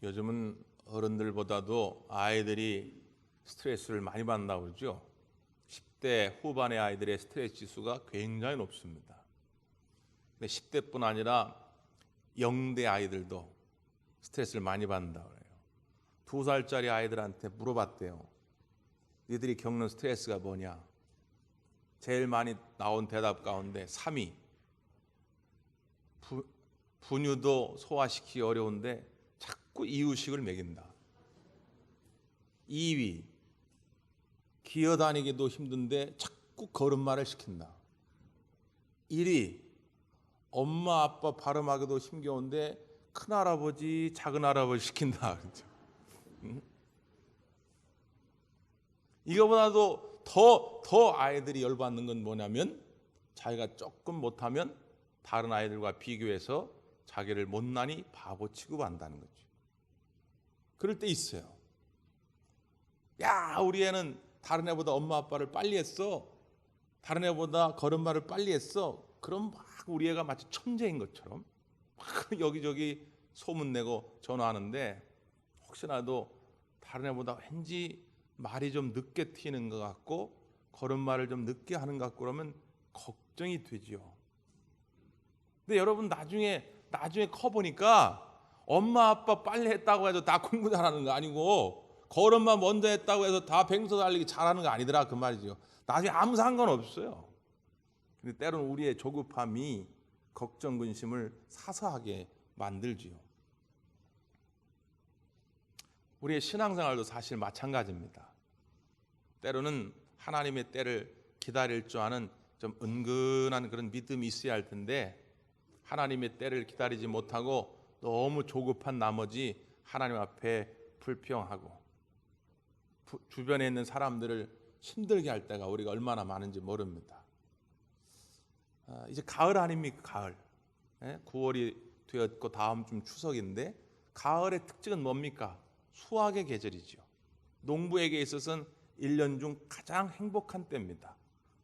요즘은 어른들보다도 아이들이 스트레스를 많이 받는다고 그러죠. 10대 후반의 아이들의 스트레스 지수가 굉장히 높습니다. 근데 10대뿐 아니라 0대 아이들도 스트레스를 많이 받는다고 그래요. 2살짜리 아이들한테 물어봤대요. 니들이 겪는 스트레스가 뭐냐? 제일 많이 나온 대답 가운데 3위. 분유도 소화시키기 어려운데 자꾸 이유식을 먹인다. 2위. 기어다니기도 힘든데 자꾸 걸음마를 시킨다. 1위. 엄마 아빠 발음하기도 힘겨운데 큰할아버지 작은할아버지 시킨다. 그렇죠? 이거보다도 더 아이들이 열받는 건 뭐냐면 자기가 조금 못하면 다른 아이들과 비교해서 자기를 못나니 바보 취급한다는 거죠. 그럴 때 있어요. 야, 우리 애는 다른 애보다 엄마 아빠를 빨리 했어. 다른 애보다 걸음마를 빨리 했어. 그럼 막 우리 애가 마치 천재인 것처럼 막 여기저기 소문내고 전화하는데 혹시라도 다른 애보다 왠지 말이 좀 늦게 튀는 것 같고 걸음마를 좀 늦게 하는 것 같고 그러면 걱정이 되지요. 근데 여러분 나중에 커 보니까 엄마 아빠 빨리 했다고 해서 다 공부 잘하는 거 아니고 걸음마 먼저 했다고 해서 다 뱅소 달리기 잘하는 거 아니더라 그 말이죠. 나중에 아무 상관없어요. 근데 때로는 우리의 조급함이 걱정 근심을 사서하게 만들지요. 우리의 신앙생활도 사실 마찬가지입니다. 때로는 하나님의 때를 기다릴 줄 아는 좀 은근한 그런 믿음이 있어야 할 텐데 하나님의 때를 기다리지 못하고 너무 조급한 나머지 하나님 앞에 불평하고 주변에 있는 사람들을 힘들게 할 때가 우리가 얼마나 많은지 모릅니다. 이제 가을 아닙니까? 가을. 9월이 되었고 다음 주 추석인데 가을의 특징은 뭡니까? 수확의 계절이죠. 농부에게 있어서는 1년 중 가장 행복한 때입니다.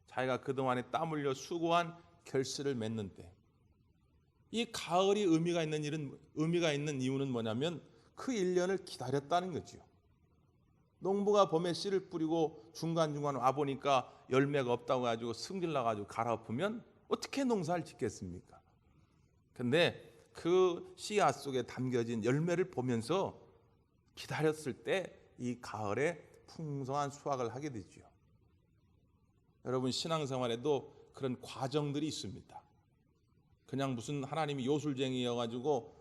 자기가 그동안에 땀 흘려 수고한 결실을 맺는 때. 이 가을이 의미가 있는 이유는 뭐냐면 그 1년을 기다렸다는 거죠. 농부가 봄에 씨를 뿌리고 중간중간 와보니까 열매가 없다고 해가지고 승질 나가지고 갈아엎으면 어떻게 농사를 짓겠습니까? 근데 그 씨앗 속에 담겨진 열매를 보면서 기다렸을 때 이 가을에 풍성한 수확을 하게 되죠. 여러분 신앙생활에도 그런 과정들이 있습니다. 그냥 무슨 하나님이 요술쟁이여가지고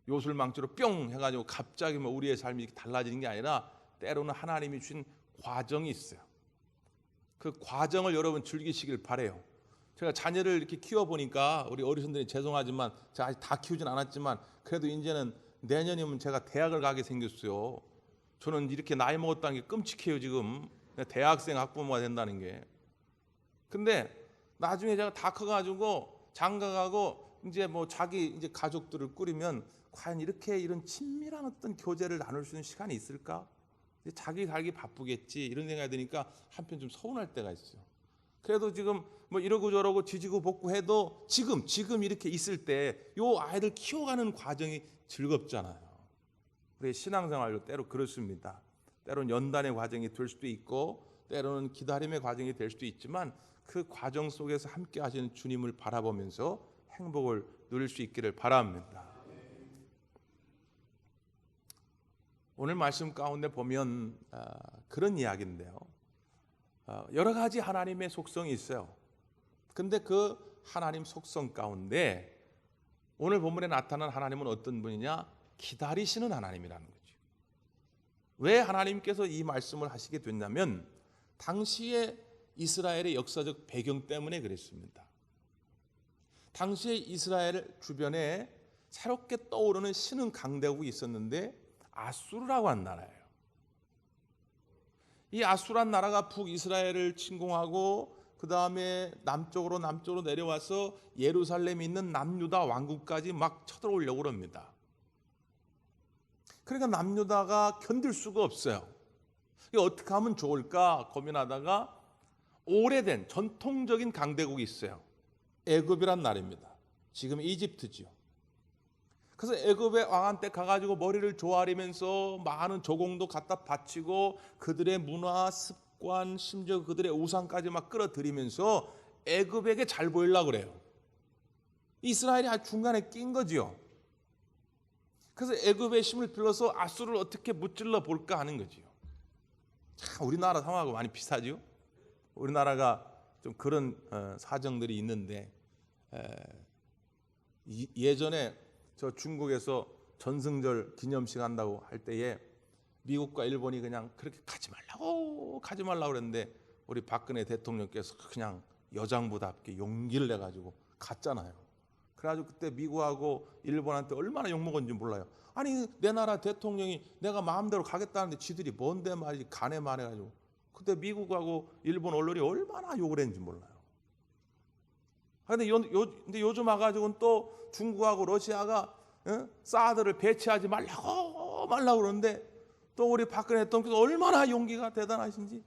요술망치로 뿅 해가지고 갑자기 뭐 우리의 삶이 달라지는 게 아니라 때로는 하나님이 주신 과정이 있어요. 그 과정을 여러분 즐기시길 바래요. 제가 자녀를 이렇게 키워보니까 우리 어르신들이 죄송하지만 제가 아직 다 키우진 않았지만 그래도 이제는 내년이면 제가 대학을 가게 생겼어요. 저는 이렇게 나이 먹었다는 게 끔찍해요 지금. 대학생 학부모가 된다는 게. 근데 나중에 제가 다 커가지고 장가가고 이제 뭐 자기 이제 가족들을 꾸리면 과연 이런 친밀한 어떤 교제를 나눌 수 있는 시간이 있을까? 자기 살기 바쁘겠지 이런 생각이 드니까 한편 좀 서운할 때가 있어요. 그래도 지금 뭐 이러고 저러고 뒤지고 볶고 해도 지금 이렇게 있을 때 요 아이들 키워가는 과정이 즐겁잖아요. 우리 신앙생활도 때로 그렇습니다. 때로는 연단의 과정이 될 수도 있고 때로는 기다림의 과정이 될 수도 있지만 그 과정 속에서 함께 하시는 주님을 바라보면서 행복을 누릴 수 있기를 바랍니다. 오늘 말씀 가운데 보면 그런 이야기인데요. 여러 가지 하나님의 속성이 있어요. 근데 그 하나님 속성 가운데 오늘 본문에 나타난 하나님은 어떤 분이냐? 기다리시는 하나님이라는 거죠. 왜 하나님께서 이 말씀을 하시게 됐냐면 당시의 이스라엘의 역사적 배경 때문에 그랬습니다. 당시에 이스라엘 주변에 새롭게 떠오르는 신흥 강대국이 있었는데 아수르라고 한 나라예요. 이 아수르란 나라가 북이스라엘을 침공하고 그 다음에 남쪽으로 내려와서 예루살렘에 있는 남유다 왕국까지 막 쳐들어오려고 합니다. 그러니까 남유다가 견딜 수가 없어요. 이거 어떻게 하면 좋을까 고민하다가 오래된 전통적인 강대국이 있어요. 애굽이란 나라입니다. 지금 이집트지요. 그래서 애굽의 왕한테 가가지고 머리를 조아리면서 많은 조공도 갖다 바치고 그들의 문화, 습관, 심지어 그들의 우상까지 막 끌어들이면서 애굽에게 잘 보이려고 그래요. 이스라엘이 아주 중간에 낀 거지요. 그래서 애굽의 힘을 빌려서 아수르를 어떻게 무찔러 볼까 하는 거지요. 참 우리나라 상황하고 많이 비슷하죠. 우리나라가 좀 그런 사정들이 있는데 예전에 저 중국에서 전승절 기념식 한다고 할 때에 미국과 일본이 그냥 그렇게 가지 말라고 그랬는데 우리 박근혜 대통령께서 그냥 여장부답게 용기를 내가지고 갔잖아요. 그래가지고 그때 미국하고 일본한테 얼마나 욕먹었는지 몰라요. 아니 내 나라 대통령이 내가 마음대로 가겠다는데 지들이 뭔데 말이지 가네만 해가지고 그때 미국하고 일본 언론이 얼마나 욕을 했는지 몰라요. 근데 요즘 와가지고는 또 중국하고 러시아가 사드를 배치하지 말라고 그러는데 또 우리 박근혜 대통령께서 얼마나 용기가 대단하신지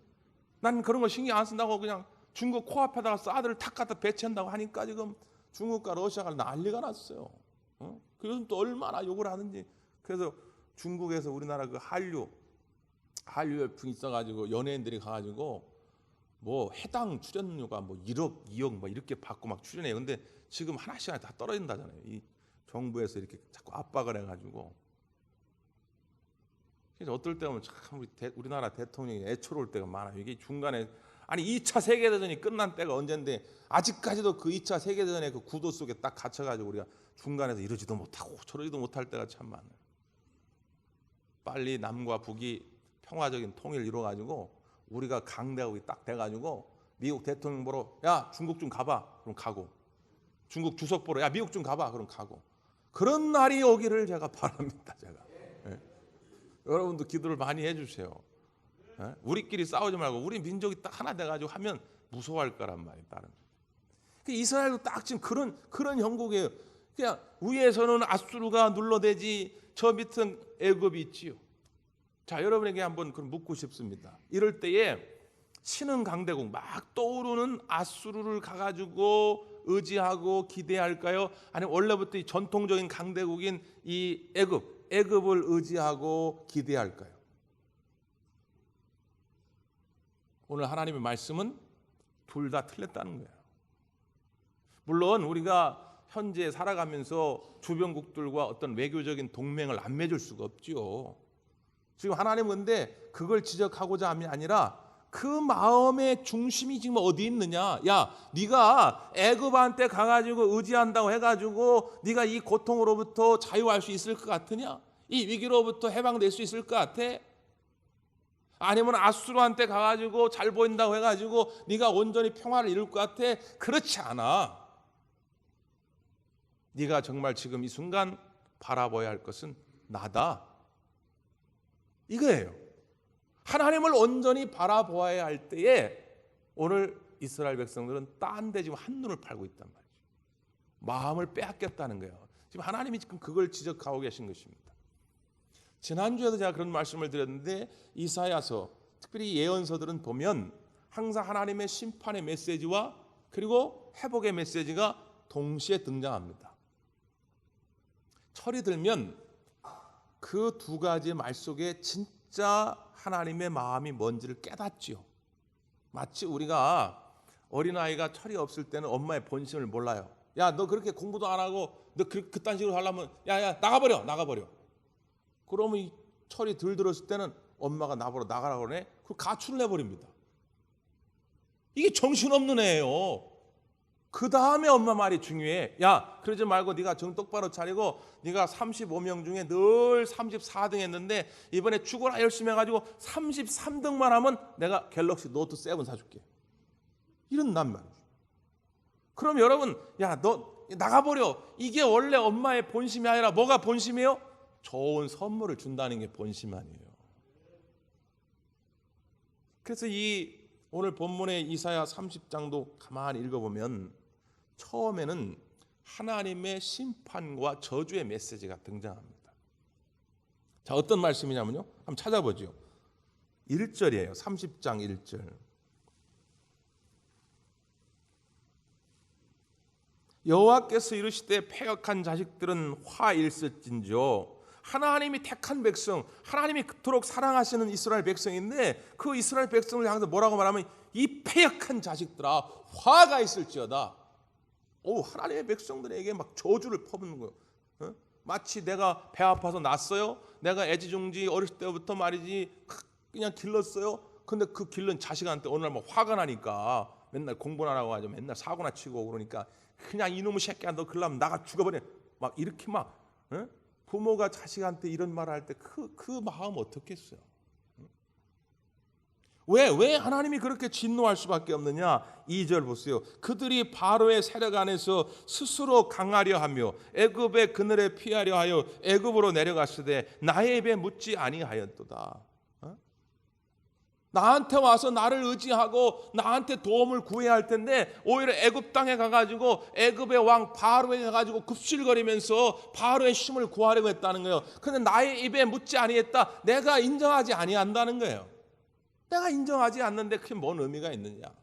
난 그런 거 신경 안 쓴다고 그냥 중국 코앞에다가 사드를 탁 갖다 배치한다고 하니까 지금 중국과 러시아가 난리가 났어요. 요즘 또 얼마나 욕을 하는지. 그래서 중국에서 우리나라 그 한류 열풍이 있어가지고 연예인들이 가가지고 뭐 해당 출연료가 뭐 1억, 2억 뭐 이렇게 받고 막 출연해요. 근데 지금 하나씩 다 떨어진다잖아요. 이 정부에서 이렇게 자꾸 압박을 해가지고. 그래서 어떨 때 보면 참 우리나라 대통령이 애처로울 때가 많아요. 이게 중간에 아니 2차 세계대전이 끝난 때가 언젠데 아직까지도 그 2차 세계대전의 그 구도 속에 딱 갇혀가지고 우리가 중간에서 이러지도 못하고 저러지도 못할 때가 참 많아요. 빨리 남과 북이 평화적인 통일을 이루어가지고 우리가 강대국이 딱 돼가지고 미국 대통령 보러 야 중국 좀 가봐 그럼 가고 중국 주석 보러 야 미국 좀 가봐 그럼 가고 그런 날이 오기를 제가 바랍니다. 제가 여러분도 기도를 많이 해주세요. 우리끼리 싸우지 말고 우리 민족이 딱 하나 돼가지고 하면 무서워할 거란 말이에요. 다른 이스라엘도 딱 지금 그런 형국이에요. 그냥 위에서는 아수르가 눌러대지 저 밑은 애굽이 있지요. 자 여러분에게 한번 그럼 묻고 싶습니다. 이럴 때에 신흥 강대국 막 떠오르는 아수르를 가가지고 의지하고 기대할까요? 아니면 원래부터 이 전통적인 강대국인 이 애굽을 의지하고 기대할까요? 오늘 하나님의 말씀은 둘 다 틀렸다는 거예요. 물론 우리가 현재 살아가면서 주변국들과 어떤 외교적인 동맹을 안 맺을 수가 없지요. 지금 하나님은 근데 그걸 지적하고자 함이 아니라 그 마음의 중심이 지금 어디 있느냐? 야, 네가 애굽한테 가가지고 의지한다고 해가지고 네가 이 고통으로부터 자유할 수 있을 것 같으냐? 이 위기로부터 해방될 수 있을 것 같아? 아니면 아수르한테 가가지고 잘 보인다고 해가지고 네가 온전히 평화를 이룰 것 같아? 그렇지 않아. 네가 정말 지금 이 순간 바라봐야 할 것은 나다. 이거예요. 하나님을 온전히 바라보아야 할 때에 오늘 이스라엘 백성들은 딴 데 지금 한눈을 팔고 있단 말이죠. 마음을 빼앗겼다는 거예요. 지금 하나님이 지금 그걸 지적하고 계신 것입니다. 지난주에도 제가 그런 말씀을 드렸는데 이사야서 특별히 예언서들은 보면 항상 하나님의 심판의 메시지와 그리고 회복의 메시지가 동시에 등장합니다. 철이 들면 그 두 가지 말 속에 진짜 하나님의 마음이 뭔지를 깨닫지요. 마치 우리가 어린아이가 철이 없을 때는 엄마의 본심을 몰라요. 야, 너 그렇게 공부도 안 하고 너 그딴 식으로 하려면 야 나가버려. 그러면 이 철이 덜 들었을 때는 엄마가 나보러 나가라고 그러네. 그 가출을 해버립니다. 이게 정신없는 애예요. 그 다음에 엄마 말이 중요해. 야, 그러지 말고 네가 정 똑바로 차리고 네가 35명 중에 늘 34등 했는데 이번에 죽어라 열심히 해가지고 33등만 하면 내가 갤럭시 노트 7 사줄게. 이런단 말이죠. 그럼 여러분, 야, 너 나가버려. 이게 원래 엄마의 본심이 아니라 뭐가 본심이에요? 좋은 선물을 준다는 게 본심 아니에요. 그래서 이 오늘 본문의 이사야 30장도 가만히 읽어보면 처음에는 하나님의 심판과 저주의 메시지가 등장합니다. 자, 어떤 말씀이냐면요. 한번 찾아보죠. 1절이에요. 30장 1절. 여호와께서 이르시되 패역한 자식들은 화 일쓸진저. 하나님이 택한 백성, 하나님이 그토록 사랑하시는 이스라엘 백성인데 그 이스라엘 백성을 향해서 뭐라고 말하면 이 패역한 자식들아 화가 있을지어다. 하나님의 백성들에게 막 저주를 퍼붓는 거예요. 마치 내가 배 아파서 났어요. 내가 애지중지 어렸을 때부터 말이지 그냥 길렀어요. 근데 그 길른 자식한테 어느 날 막 화가 나니까 맨날 공부나 하고 하죠. 맨날 사고나 치고 그러니까 그냥 이놈의 새끼야 너 그러려면 나가 죽어버려. 막 이렇게 막 부모가 자식한테 이런 말을 할 때 그 마음 어떻겠어요? 왜 하나님이 그렇게 진노할 수밖에 없느냐? 2절 보세요. 그들이 바로의 세력 안에서 스스로 강하려 하며 애굽의 그늘에 피하려 하여 애굽으로 내려갔으되 나의 입에 묻지 아니하였도다. 나한테 와서 나를 의지하고 나한테 도움을 구해야 할 텐데 오히려 애굽 땅에 가가지고 애굽의 왕 바로에 가가지고 굽실거리면서 바로의 힘을 구하려고 했다는 거예요. 그런데 나의 입에 묻지 아니했다. 내가 인정하지 아니한다는 거예요. 내가 인정하지 않는데 그게 뭔 의미가 있느냐.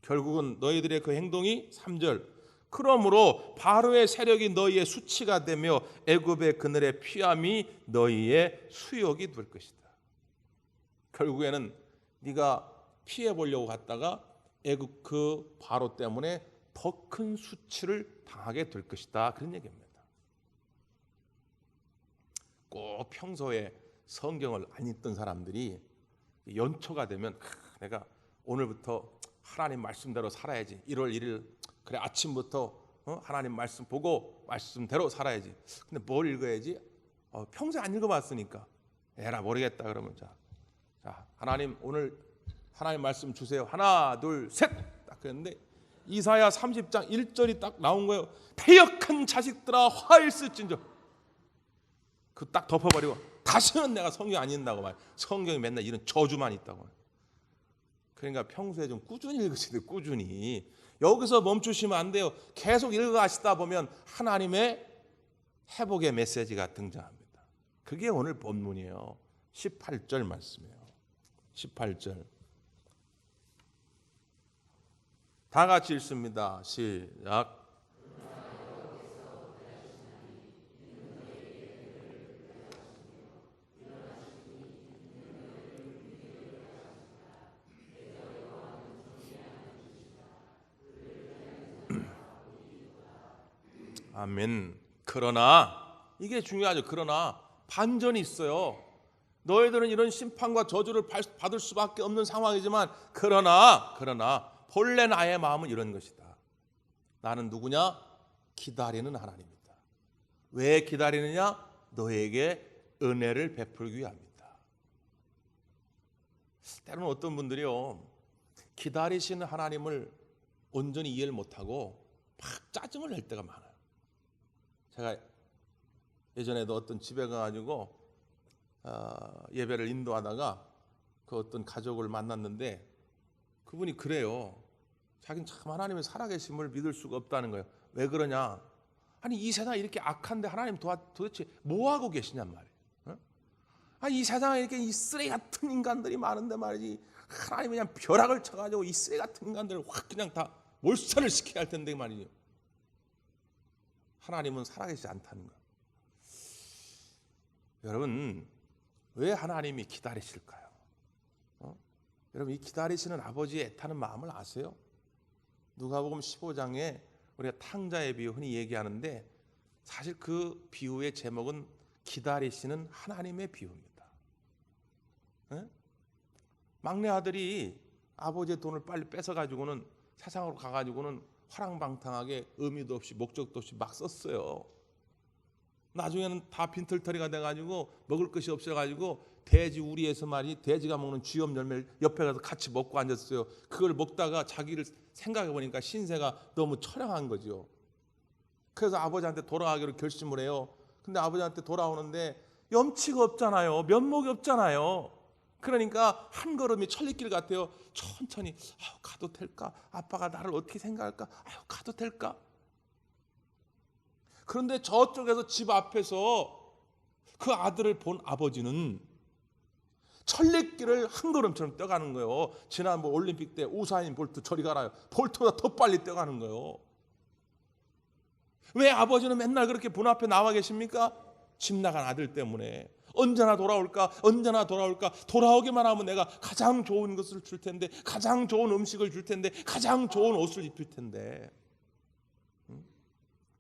결국은 너희들의 그 행동이 3절 그러므로 바로의 세력이 너희의 수치가 되며 애굽의 그늘의 피함이 너희의 수욕이 될 것이다. 결국에는 네가 피해 보려고 갔다가 애굽 그 바로 때문에 더 큰 수치를 당하게 될 것이다. 그런 얘기입니다. 꼭 평소에 성경을 안 읽던 사람들이 연초가 되면 내가 오늘부터 하나님 말씀대로 살아야지. 1월 1일 그래 아침부터 하나님 말씀 보고 말씀대로 살아야지. 근데 뭘 읽어야지? 평소에 안 읽어봤으니까 에라 모르겠다 그러면 자 하나님 오늘 하나님 말씀 주세요. 하나 둘 셋 딱 그랬는데 이사야 30장 1절이 딱 나온 거예요. 패역한 자식들아 화일쓸진저. 그 딱 덮어버리고 다시는 내가 성경 안 읽는다고 말. 성경이 맨날 이런 저주만 있다고. 그러니까 평소에 좀 꾸준히 읽으시되 꾸준히 여기서 멈추시면 안 돼요. 계속 읽어가시다 보면 하나님의 회복의 메시지가 등장합니다. 그게 오늘 본문이에요. 18절 말씀이에요. 18절 다 같이 읽습니다. 시작. 아멘. 그러나 이게 중요하죠. 그러나 반전이 있어요. 너희들은 이런 심판과 저주를 받을 수밖에 없는 상황이지만 그러나 본래 나의 마음은 이런 것이다. 나는 누구냐? 기다리는 하나님이다. 왜 기다리느냐? 너에게 은혜를 베풀기 위함이다. 때로는 어떤 분들이요 기다리시는 하나님을 온전히 이해를 못하고 막 짜증을 낼 때가 많아요. 제가 예전에도 어떤 집에 가가지고 예배를 인도하다가 그 어떤 가족을 만났는데 그분이 그래요. 자기는 참 하나님의 살아계심을 믿을 수가 없다는 거예요. 왜 그러냐? 아니 이 세상에 이렇게 악한데 하나님 도대체 뭐 하고 계시냔 말이에요. 아니 이 세상에 이렇게 이 쓰레기 같은 인간들이 많은데 말이지 하나님이 그냥 벼락을 쳐가지고 이 쓰레기 같은 인간들을 확 그냥 다 몰살을 시켜야 할 텐데 말이에요. 하나님은 살아계시지 않다는 거. 여러분 왜 하나님이 기다리실까요? 여러분 이 기다리시는 아버지의 애타는 마음을 아세요? 누가복음 15장에 우리가 탕자의 비유 흔히 얘기하는데 사실 그 비유의 제목은 기다리시는 하나님의 비유입니다. 막내 아들이 아버지의 돈을 빨리 뺏어가지고는 세상으로 가가지고는 화랑방탕하게 의미도 없이 목적도 없이 막 썼어요. 나중에는 다 빈털터리가 돼가지고 먹을 것이 없어가지고 돼지 우리에서 말이 돼지가 먹는 쥐염 열매를 옆에 가서 같이 먹고 앉았어요. 그걸 먹다가 자기를 생각해보니까 신세가 너무 처량한 거죠. 그래서 아버지한테 돌아가기로 결심을 해요. 근데 아버지한테 돌아오는데 염치가 없잖아요. 면목이 없잖아요. 그러니까 한 걸음이 천리길 같아요. 천천히 가도 될까? 아빠가 나를 어떻게 생각할까? 가도 될까? 그런데 저쪽에서 집 앞에서 그 아들을 본 아버지는 천리길을 한 걸음처럼 뛰어가는 거예요. 지난번 올림픽 때 우사인 볼트 저리 가라요. 볼트보다 더 빨리 뛰어가는 거예요. 왜 아버지는 맨날 그렇게 문 앞에 나와 계십니까? 집 나간 아들 때문에. 언제나 돌아올까? 언제나 돌아올까? 돌아오기만 하면 내가 가장 좋은 것을 줄 텐데, 가장 좋은 음식을 줄 텐데, 가장 좋은 옷을 입힐 텐데.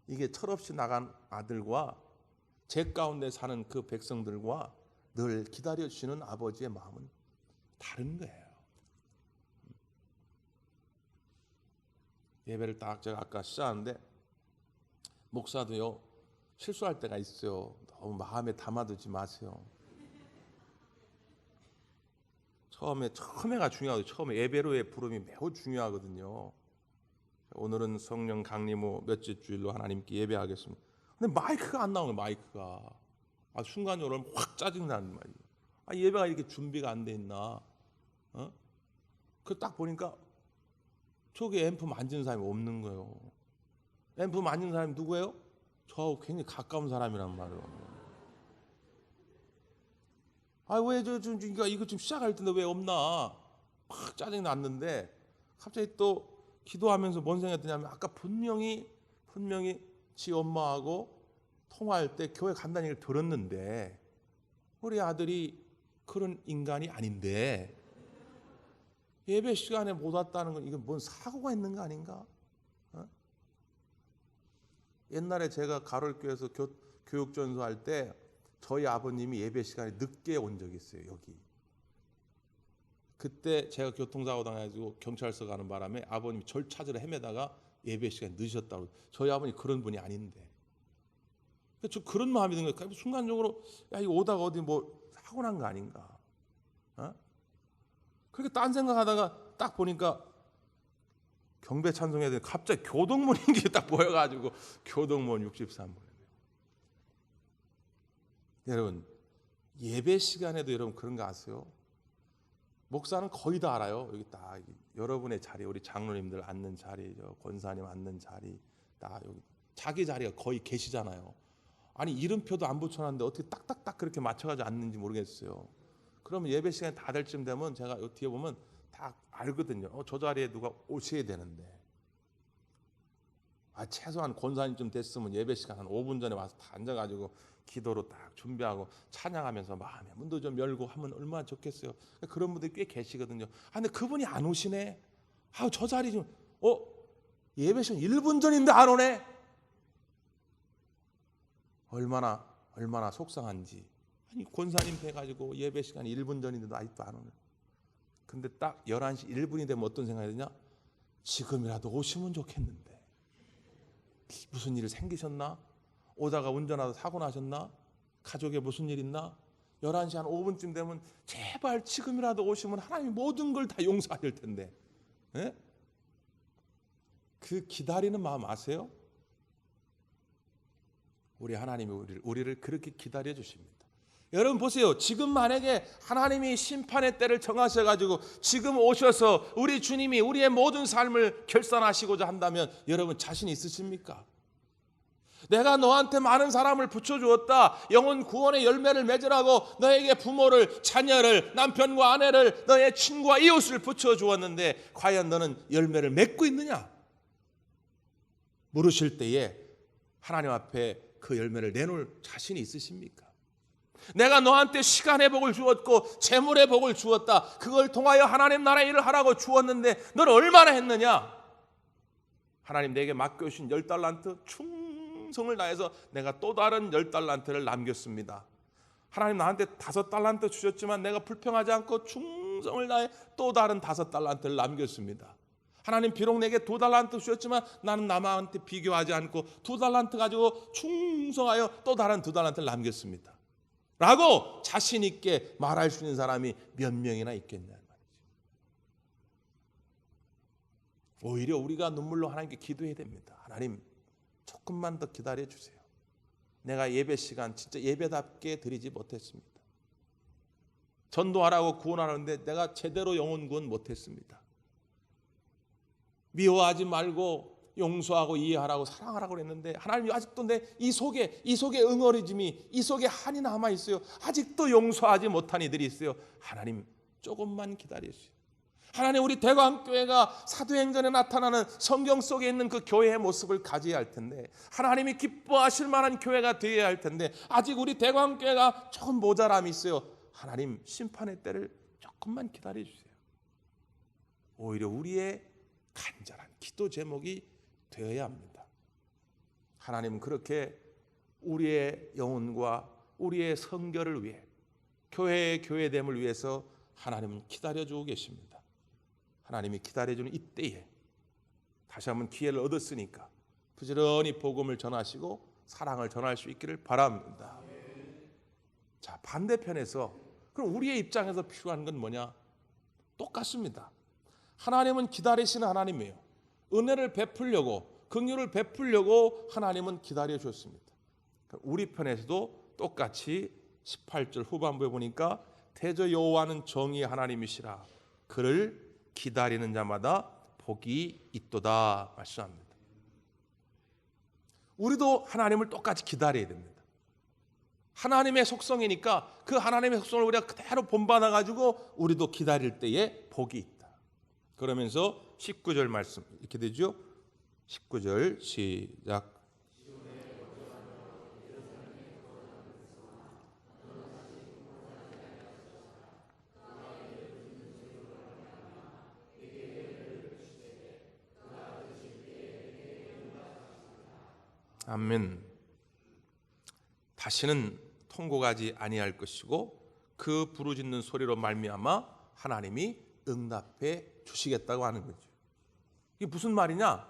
이게 철없이 나간 아들과 제 가운데 사는 그 백성들과 늘 기다려주시는 아버지의 마음은 다른 거예요. 예배를 딱 제가 아까 시작하는데, 목사도요 실수할 때가 있어요. 너무 마음에 담아두지 마세요. 처음에가 중요하고, 처음에 예배로의 부름이 매우 중요하거든요. 오늘은 성령 강림 후 몇째 주일로 하나님께 예배하겠습니다. 근데 마이크가 안 나오는 마이크가. 순간적으로 확 짜증나는 말이에요. 예배가 이렇게 준비가 안 돼 있나? 그 딱 보니까 저기 앰프 만지는 사람이 없는 거예요. 앰프 만지는 사람이 누구예요? 저하고 굉장히 가까운 사람이란 말이에요. 왜 이거 좀 시작할 텐데 왜 없나? 막 짜증이 났는데 갑자기 또 기도하면서 뭔 생각이 드냐면, 아까 분명히 지 엄마하고 통화할 때 교회 간다는 얘기를 들었는데 우리 아들이 그런 인간이 아닌데 예배 시간에 못 왔다는 건 이건 뭔 사고가 있는 거 아닌가? 옛날에 제가 가톨교회에서 교육전수할 때 저희 아버님이 예배 시간에 늦게 온 적이 있어요. 여기. 그때 제가 교통사고 당해가지고 경찰서 가는 바람에 아버님이 절 찾으러 헤매다가 예배 시간에 늦으셨다고. 저희 아버님 그런 분이 아닌데. 저 그런 마음이 드는 거예요. 순간적으로 이거 오다가 어디 뭐 사고 난 거 아닌가? 그렇게 딴 생각하다가 딱 보니까 경배 찬송해야 되는데 갑자기 교동문인 게 딱 보여가지고 교동문 63번. 여러분, 예배 시간에도 여러분 그런 거 아세요? 목사는 거의 다 알아요. 여기 딱 여러분의 자리, 우리 장로님들 앉는 자리, 권사님 앉는 자리, 딱 여기 자기 자리가 거의 계시잖아요. 이름표도 안 붙여놨는데 어떻게 딱딱딱 그렇게 맞춰가지고 앉는지 모르겠어요. 그러면 예배 시간이 다 될 쯤 되면 제가 요 뒤에 보면 다 알거든요. 저 자리에 누가 오셔야 되는데. 최소한 권사님쯤 됐으면 예배 시간 한 5분 전에 와서 다 앉아가지고 기도로 딱 준비하고 찬양하면서 마음의 문도 좀 열고 하면 얼마나 좋겠어요. 그런 분들이 꽤 계시거든요. 근데 그분이 안 오시네. 저 자리 좀 예배 시간 1분 전인데 안 오네. 얼마나 속상한지. 권사님 돼가지고 예배 시간 1분 전인데도 아직도 안 오네. 근데 딱 11시 1분이 되면 어떤 생각이 드냐? 지금이라도 오시면 좋겠는데. 무슨 일이 생기셨나? 오다가 운전하다 사고 나셨나? 가족에 무슨 일 있나? 11시 한 5분쯤 되면 제발 지금이라도 오시면 하나님이 모든 걸 다 용서하실 텐데. 예? 그 기다리는 마음 아세요? 우리 하나님이 우리를 그렇게 기다려 주십니다. 여러분 보세요. 지금 만약에 하나님이 심판의 때를 정하셔가지고 지금 오셔서 우리 주님이 우리의 모든 삶을 결산하시고자 한다면 여러분 자신 있으십니까? 내가 너한테 많은 사람을 붙여주었다. 영혼 구원의 열매를 맺으라고 너에게 부모를, 자녀를, 남편과 아내를, 너의 친구와 이웃을 붙여주었는데 과연 너는 열매를 맺고 있느냐? 물으실 때에 하나님 앞에 그 열매를 내놓을 자신이 있으십니까? 내가 너한테 시간의 복을 주었고 재물의 복을 주었다. 그걸 통하여 하나님 나라의 일을 하라고 주었는데 너는 얼마나 했느냐? 하나님 내게 맡겨주신 10달란트 충성을 다해서 내가 또 다른 10달란트를 남겼습니다. 하나님 나한테 5달란트 주셨지만 내가 불평하지 않고 충성을 다해 또 다른 5달란트를 남겼습니다. 하나님 비록 내게 2달란트 주셨지만 나는 남한테 비교하지 않고 2달란트 가지고 충성하여 또 다른 2달란트를 남겼습니다. 라고 자신 있게 말할 수 있는 사람이 몇 명이나 있겠냐 말이죠. 오히려 우리가 눈물로 하나님께 기도해야 됩니다. 하나님 조금만 더 기다려 주세요. 내가 예배 시간 진짜 예배답게 드리지 못했습니다. 전도하라고 구원하는데 내가 제대로 영혼 구원 못했습니다. 미워하지 말고 용서하고 이해하라고 사랑하라고 그랬는데 하나님이 아직도 내 이 속에 응어리짐이, 이 속에 한이 남아 있어요. 아직도 용서하지 못한 이들이 있어요. 하나님 조금만 기다리세요. 하나님, 우리 대광교회가 사도행전에 나타나는 성경 속에 있는 그 교회의 모습을 가져야 할 텐데, 하나님이 기뻐하실 만한 교회가 되어야 할 텐데, 아직 우리 대광교회가 조금 모자람이 있어요. 하나님, 심판의 때를 조금만 기다려 주세요. 오히려 우리의 간절한 기도 제목이 되어야 합니다. 하나님은 그렇게 우리의 영혼과 우리의 성결을 위해, 교회의 교회됨을 위해서 하나님은 기다려주고 계십니다. 하나님이 기다려주는 이때에 다시 한번 기회를 얻었으니까 부지런히 복음을 전하시고 사랑을 전할 수 있기를 바랍니다. 자, 반대편에서 그럼 우리의 입장에서 필요한 건 뭐냐? 똑같습니다. 하나님은 기다리시는 하나님이에요. 은혜를 베풀려고, 긍휼을 베풀려고 하나님은 기다려 주셨습니다. 우리 편에서도 똑같이 18절 후반부에 보니까 대저 여호와는 정의의 하나님이시라, 그를 기다리는 자마다 복이 있도다 말씀합니다. 우리도 하나님을 똑같이 기다려야 됩니다. 하나님의 속성이니까 그 하나님의 속성을 우리가 그대로 본받아 가지고 우리도 기다릴 때에 복이 있다. 그러면서 19절 말씀 이렇게 되죠. 19절 시작. 아멘. 다시는 통곡하지 아니할 것이고 그 부르짖는 소리로 말미암아 하나님이 응답해 주시겠다고 하는 거죠. 이게 무슨 말이냐?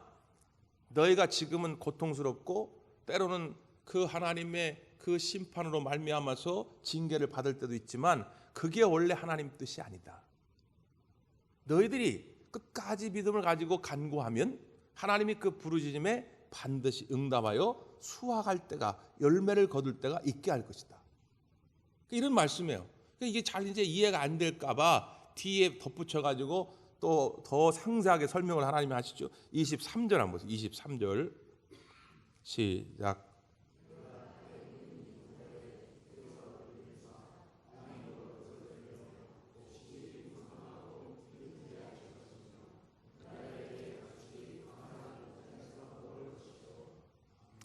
너희가 지금은 고통스럽고 때로는 그 하나님의 그 심판으로 말미암아서 징계를 받을 때도 있지만 그게 원래 하나님 뜻이 아니다. 너희들이 끝까지 믿음을 가지고 간구하면 하나님이 그 부르짖음에 반드시 응답하여 수확할 때가, 열매를 거둘 때가 있게 할 것이다. 이런 말씀이에요. 이게 잘 이제 이해가 안 될까 봐 뒤에 덧붙여 가지고 또 더 상세하게 설명을 하나님이 하시죠. 23절 한번 보세요. 23절 시작.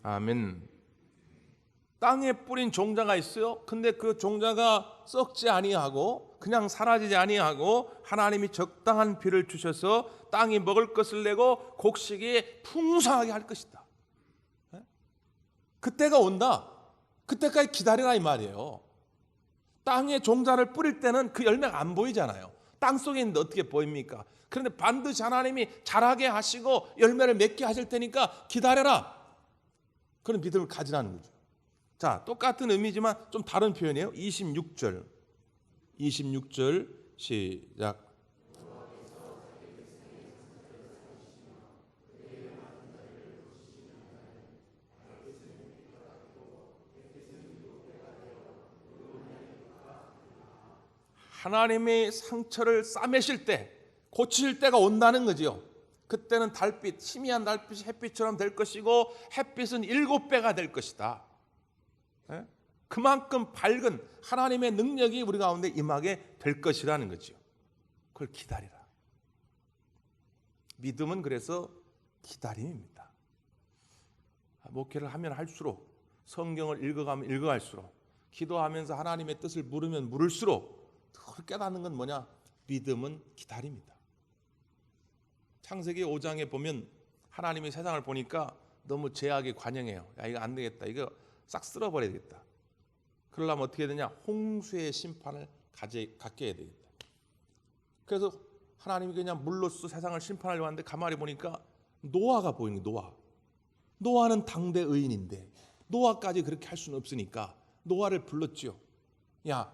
아멘. 땅에 뿌린 종자가 있어요. 근데 그 종자가 썩지 아니하고 그냥 사라지지 아니하고 하나님이 적당한 비를 주셔서 땅이 먹을 것을 내고 곡식이 풍성하게 할 것이다. 그때가 온다. 그때까지 기다리라 이 말이에요. 땅에 종자를 뿌릴 때는 그 열매가 안 보이잖아요. 땅 속에 있는데 어떻게 보입니까? 그런데 반드시 하나님이 자라게 하시고 열매를 맺게 하실 테니까 기다려라. 그런 믿음을 가지라는 거죠. 자, 똑같은 의미지만 좀 다른 표현이에요. 26절 시작. 하나님의 상처를 싸매실 때, 고치실 때가 온다는 거지요. 그때는 달빛, 희미한 달빛이 햇빛처럼 될 것이고 햇빛은 7배가 될 것이다. 그만큼 밝은 하나님의 능력이 우리 가운데 임하게 될 것이라는 거죠. 그걸 기다리라. 믿음은 그래서 기다림입니다. 목회를 하면 할수록, 성경을 읽어가면 읽어갈수록, 기도하면서 하나님의 뜻을 물으면 물을수록 그걸 깨닫는 건 뭐냐? 믿음은 기다립니다. 창세기 5장에 보면 하나님이 세상을 보니까 너무 죄악에 관영해요. 야, 이거 안 되겠다. 이거 싹 쓸어버려야 되겠다. 그러려면 어떻게 해야 되냐? 홍수의 심판을 갖게 해야 되겠다. 그래서 하나님이 그냥 물로써 세상을 심판하려고 하는데 가만히 보니까 노아가 보이는 거예요. 노아는 당대 의인인데 노아까지 그렇게 할 수는 없으니까 노아를 불렀죠. 야,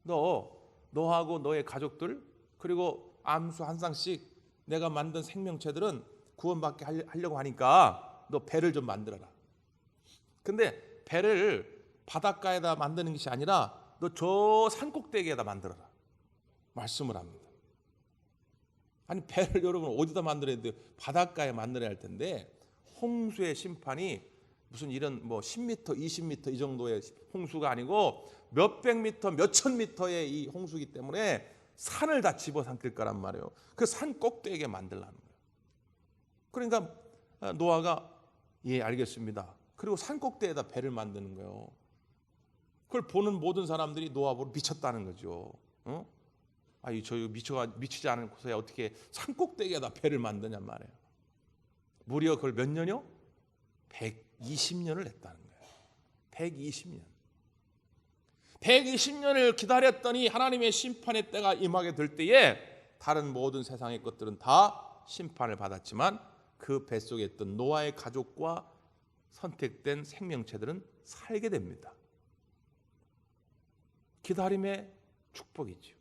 너하고 너의 가족들 그리고 암수 한 쌍씩 내가 만든 생명체들은 구원받게 하려고 하니까 너 배를 좀 만들어라. 근데 배를 바닷가에다 만드는 것이 아니라 너 저 산꼭대기에다 만들어라. 말씀을 합니다. 아니, 배를 여러분 어디다 만들어야 돼요? 바닷가에 만들어야 할 텐데 홍수의 심판이 무슨 이런 뭐 10m, 20m 이 정도의 홍수가 아니고 몇백 미터, 몇천 미터의 이 홍수이기 때문에 산을 다 집어삼킬 거란 말이에요. 그 산 꼭대기에 만들라는 거예요. 그러니까 노아가 예 알겠습니다. 그리고 산 꼭대기에다 배를 만드는 거예요. 그걸 보는 모든 사람들이 노아 보고 미쳤다는 거죠. 저 미치지 않은 곳에 어떻게 산 꼭대기에다 배를 만드냔 말이에요. 무려 그걸 몇 년이요? 120년을 했다는 거예요. 120년. 120년을 기다렸더니 하나님의 심판의 때가 임하게 될 때에 다른 모든 세상의 것들은 다 심판을 받았지만 그 뱃속에 있던 노아의 가족과 선택된 생명체들은 살게 됩니다. 기다림의 축복이죠.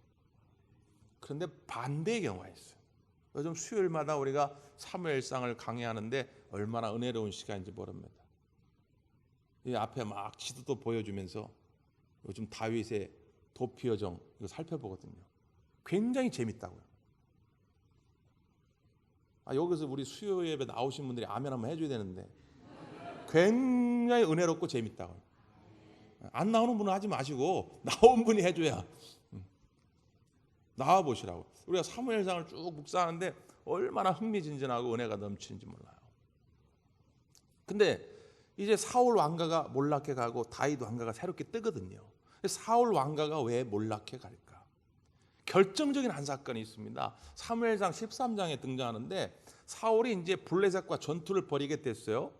그런데 반대의 경우가 있어요. 요즘 수요일마다 우리가 사무엘상을 강의하는데 얼마나 은혜로운 시간인지 모릅니다. 이 앞에 막 지도도 보여주면서 요즘 다윗의 도피여정 이거 살펴보거든요. 굉장히 재밌다고요. 여기서 우리 수요 예배 나오신 분들이 아멘 한번 해줘야 되는데 굉장히 은혜롭고 재밌다고요. 안 나오는 분은 하지 마시고 나온 분이 해줘야 나와 보시라고. 우리가 사무엘상을 쭉 묵상하는데 얼마나 흥미진진하고 은혜가 넘치는지 몰라요. 근데 이제 사울 왕가가 몰락해 가고 다윗 왕가가 새롭게 뜨거든요. 사울 왕가가 왜 몰락해 갈까? 결정적인 한 사건이 있습니다. 사무엘상 13장에 등장하는데 사울이 이제 블레셋과 전투를 벌이게 됐어요.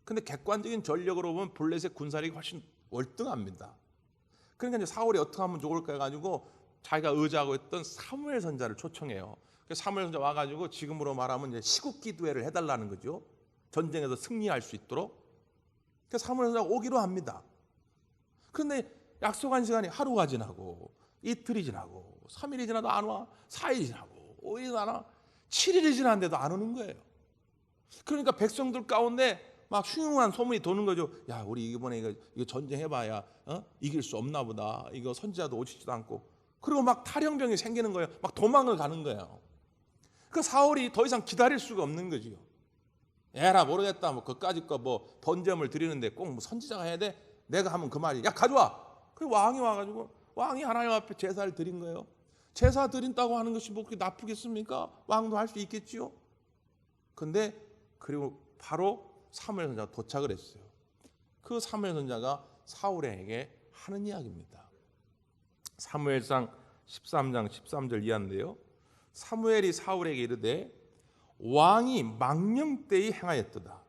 근데 객관적인 전력으로 보면 블레셋 군사력이 훨씬 월등합니다. 그러니까 이제 사울이 어떻게 하면 좋을까 해가지고 자기가 의지하고 있던 사무엘 선자를 초청해요. 사무엘 선자 와가지고 지금으로 말하면 이제 시국기도회를 해달라는 거죠. 전쟁에서 승리할 수 있도록. 그래서 사무엘 선자가 오기로 합니다. 그런데 약속한 시간이 하루가 지나고 이틀이 지나고 3일이 지나도 안 와. 4일이 지나고 5일이 지나나 7일이 지났는데도 안 오는 거예요. 그러니까 백성들 가운데 막 흉흉한 소문이 도는 거죠. 야, 우리 이번에 이거 전쟁해봐야 이길 수 없나 보다. 이거 선지자도 오시지도 않고. 그리고 막 탈영병이 생기는 거예요. 막 도망을 가는 거예요. 그 사울이 더 이상 기다릴 수가 없는 거지요. 에라 모르겠다. 뭐 그까짓 거 뭐 번제물 드리는데 꼭 뭐 선지자가 해야 돼? 내가 하면 그 말이. 야 가져와. 그리고 왕이 와가지고 왕이 하나님 앞에 제사를 드린 거예요. 제사 드린다고 하는 것이 뭐 그렇게 나쁘겠습니까? 왕도 할 수 있겠지요. 근데 그리고 바로 사무엘 선자가 도착을 했어요. 그 사무엘 선자가 사울에게 하는 이야기입니다. 사무엘상 13장 13절 이하인데요. 사무엘이 사울에게 이르되 왕이 망령되이 행하였도다.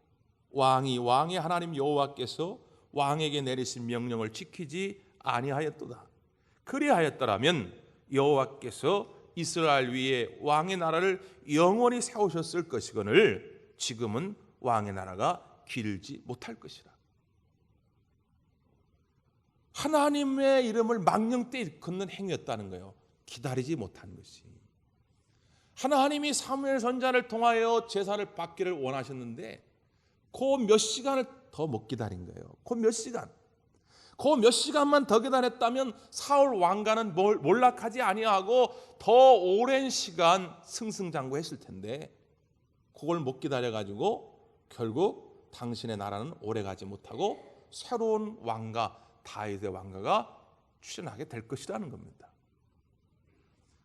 왕의 하나님 여호와께서 왕에게 내리신 명령을 지키지 아니하였도다. 그리하였더라면 여호와께서 이스라엘 위에 왕의 나라를 영원히 세우셨을 것이거늘 지금은 왕의 나라가 길지 못할 것이라. 하나님의 이름을 망령되이 일컫는 행위였다는 거예요. 기다리지 못한 것이. 하나님이 사무엘 선자를 통하여 제사를 받기를 원하셨는데 그 몇 시간을 더 못 기다린 거예요. 그 몇 시간. 그 몇 시간만 더 기다렸다면 사울 왕가는 몰락하지 아니하고 더 오랜 시간 승승장구했을 텐데 그걸 못 기다려가지고 결국 당신의 나라는 오래가지 못하고 새로운 왕가 다윗의 왕가가 출현하게 될 것이라는 겁니다.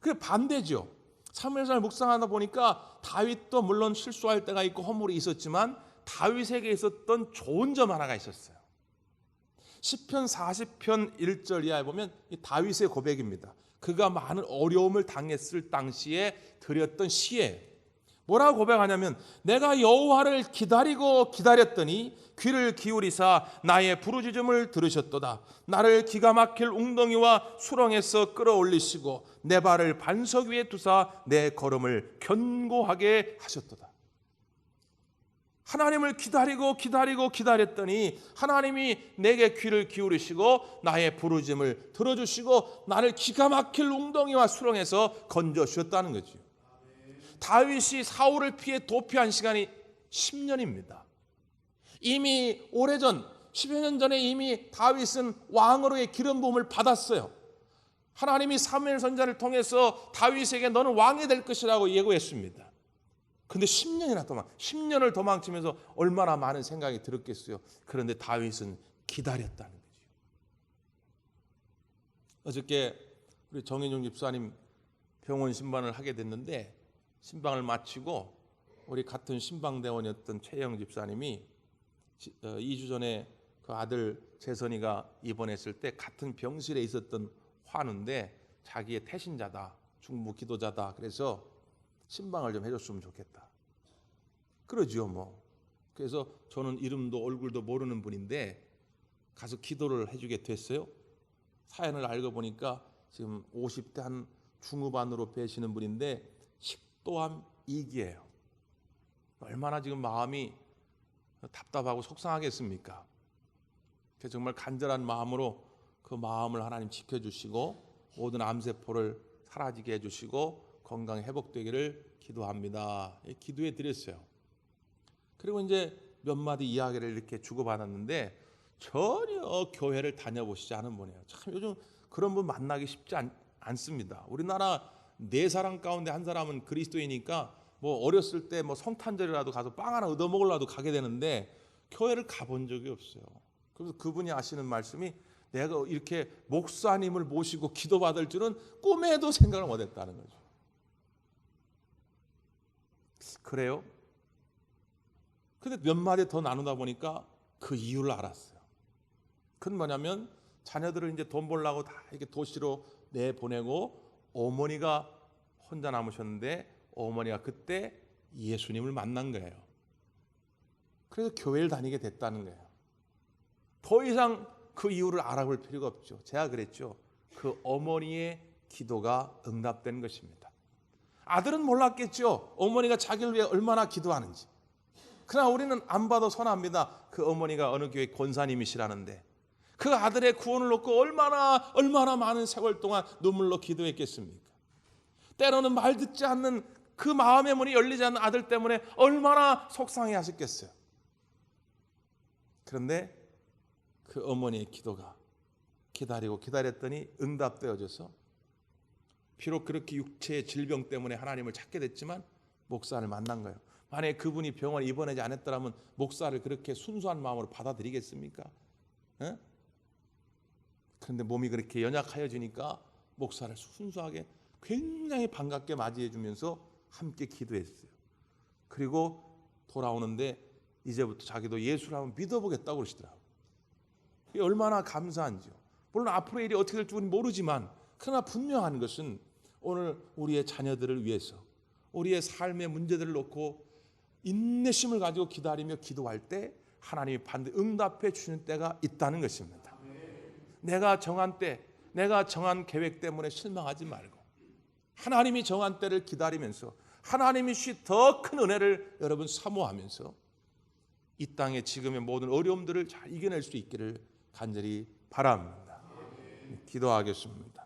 그게 반대죠. 사무엘상을 묵상하다 보니까 다윗도 물론 실수할 때가 있고 허물이 있었지만 다윗에게 있었던 좋은 점 하나가 있었어요. 시편 40편 1절 이하에 보면 이 다윗의 고백입니다. 그가 많은 어려움을 당했을 당시에 드렸던 시에 뭐라고 고백하냐면 내가 여호와를 기다리고 기다렸더니 귀를 기울이사 나의 부르짖음을 들으셨도다. 나를 기가 막힐 웅덩이와 수렁에서 끌어올리시고 내 발을 반석 위에 두사 내 걸음을 견고하게 하셨도다. 하나님을 기다렸더니 하나님이 내게 귀를 기울이시고 나의 부르짖음을 들어주시고 나를 기가 막힐 웅덩이와 수렁에서 건져주셨다는 거죠. 다윗이 사울을 피해 도피한 시간이 10년입니다. 이미 오래전 10여 년 전에 이미 다윗은 왕으로의 기름 부음을 받았어요. 하나님이 사무엘 선자를 통해서 다윗에게 너는 왕이 될 것이라고 예고했습니다. 근데 10년을 도망치면서 얼마나 많은 생각이 들었겠어요. 그런데 다윗은 기다렸다는 거죠. 어저께 우리 정인용 집사님 병원 신방을 하게 됐는데 신방을 마치고 우리 같은 신방대원이었던 최영 집사님이 2주 전에 그 아들 재선이가 입원했을 때 같은 병실에 있었던 환우인데 자기의 태신자다, 중부 기도자다. 그래서 신방을 좀 해줬으면 좋겠다. 그러지요 뭐. 그래서 저는 이름도 얼굴도 모르는 분인데 가서 기도를 해주게 됐어요. 사연을 알고 보니까 지금 50대 한 중후반으로 되시는 분인데 식도암 2기예요. 얼마나 지금 마음이 답답하고 속상하겠습니까? 그래서 정말 간절한 마음으로 그 마음을 하나님 지켜주시고 모든 암세포를 사라지게 해주시고 건강 회복되기를 기도합니다. 기도해 드렸어요. 그리고 이제 몇 마디 이야기를 이렇게 주고받았는데 전혀 교회를 다녀보시지 않은 분이에요. 참 요즘 그런 분 만나기 쉽지 않습니다. 우리나라 4사람 가운데 한 사람은 그리스도이니까 뭐 어렸을 때 뭐 성탄절이라도 가서 빵 하나 얻어먹으려도 가게 되는데 교회를 가본 적이 없어요. 그래서 그분이 하시는 말씀이 내가 이렇게 목사님을 모시고 기도받을 줄은 꿈에도 생각을 못했다는 거죠. 그래요? 근데 몇 마디 더 나누다 보니까 그 이유를 알았어요. 그건 뭐냐면 자녀들을 이제 돈 벌려고 다 이렇게 도시로 내보내고 어머니가 혼자 남으셨는데 어머니가 그때 예수님을 만난 거예요. 그래서 교회를 다니게 됐다는 거예요. 더 이상 그 이유를 알아볼 필요가 없죠. 제가 그랬죠. 그 어머니의 기도가 응답된 것입니다. 아들은 몰랐겠죠. 어머니가 자기를 위해 얼마나 기도하는지. 그러나 우리는 안 봐도 선합니다. 그 어머니가 어느 교회 권사님이시라는데 그 아들의 구원을 놓고 얼마나 많은 세월 동안 눈물로 기도했겠습니까? 때로는 말 듣지 않는 그 마음의 문이 열리지 않는 아들 때문에 얼마나 속상해 하셨겠어요. 그런데 그 어머니의 기도가 기다렸더니 응답되어져서 비록 그렇게 육체의 질병 때문에 하나님을 찾게 됐지만 목사를 만난 거예요. 만약에 그분이 병원에 입원하지 않았더라면 목사를 그렇게 순수한 마음으로 받아들이겠습니까? 에? 그런데 몸이 그렇게 연약하여지니까 목사를 순수하게 굉장히 반갑게 맞이해 주면서 함께 기도했어요. 그리고 돌아오는데 이제부터 자기도 예수를 한번 믿어보겠다고 그러시더라고요. 이게 얼마나 감사한지요. 물론 앞으로 일이 어떻게 될지 우리는 모르지만 그러나 분명한 것은 오늘 우리의 자녀들을 위해서 우리의 삶의 문제들을 놓고 인내심을 가지고 기다리며 기도할 때 하나님이 반드시 응답해 주시는 때가 있다는 것입니다. 내가 정한 때, 내가 정한 계획 때문에 실망하지 말고 하나님이 정한 때를 기다리면서 하나님이 더 큰 은혜를 여러분 사모하면서 이 땅의 지금의 모든 어려움들을 잘 이겨낼 수 있기를 간절히 바랍니다. 기도하겠습니다.